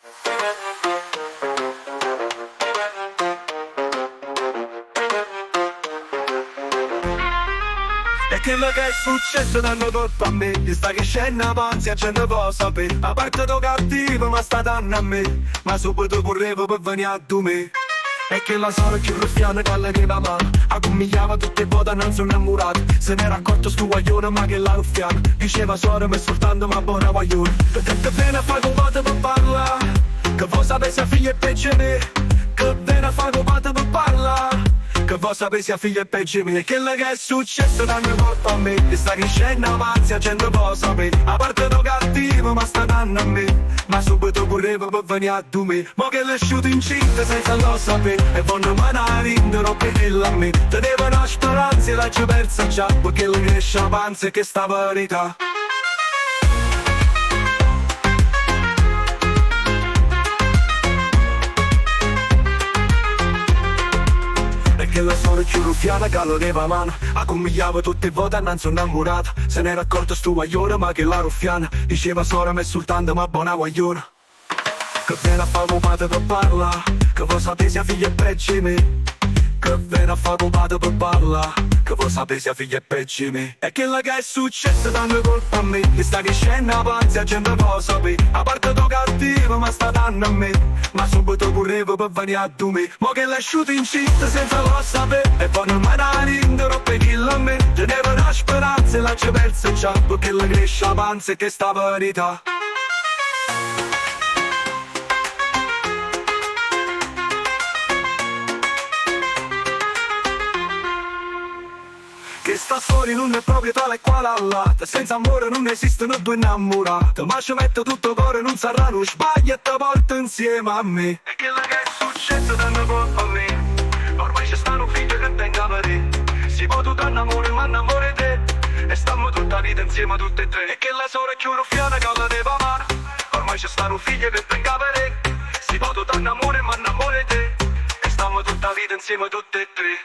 E quello che è successo danno colpa a me. Gli sta che scende avanti a gente può sapere. A parte tu cattivo ma sta danno a me. Ma subito correvo per venire a tu me. E che la sono più ruffiana che la che va male. Accomigliava tutte le volte non sono innamorato. Se n'era accorto sto guaglione ma che la ruffiana. Diceva solo me soltanto ma buona guaglione. Ho detto bene a fare un voto per parlare. Che voi sapessi a figlia e peggio me. Che bene a fare un voto per parlare. Che voi sapessi a figlia e peggio me. E quello che è successo danno colpa a me. E sta crescendo avanti a gente può sapere. A parte tu cattivo ma sta dando a me. Ma subito correvo per venire a tu me. Mo che l'asciuto incinta senza lo sapere. E vanno manare in troppo quello a me. Tenevo una speranza e l'ho già persa già. Perché le cresce avanti e che sta verità. Che la sono più ruffiana che lo leva mano. Accomigliava tutte le volte non sono innamorato. Se n'era accorto sto guaglione ma che la ruffiana. Diceva solo me soltanto ma buona guaglione. Che viene a fare un padre per parlare. Che voi sapessi a figlia e peggio di me. Che viene a fare un padre per parlare. Che voi sapessi a figlia e peggio di me. E quello che è successo danno colpa a me. Che sta crescendo avanti a gente può sapere. A parte tu cattivo ma sta dando a me. Ma subito correvo per venire a tu me. Mo che l'asciuto incinta senza lo sapere. E poi non manare in troppo quello a me. Tenevo una speranza e l'ho già persa già. Perché la cresce avanti e che sta verità. Che sta fuori non è proprio tale e quale all'altra. Senza amore non esistono due innamorati. Ma ci metto tutto cuore, non sarà uno sbaglio e ti porto insieme a me. E quello che è successo danno colpa a me. Ormai c'è sta un figlio che tenga per te. Si può tutto innamore ma innamore te. E stiamo tutta la vita insieme tutte e tre. E che la sola è più ruffiana che la deve amare. Ormai c'è sta un figlio che tenga per te. Si può tutto innamore ma innamore te. E stiamo tutta la vita insieme tutte e tre.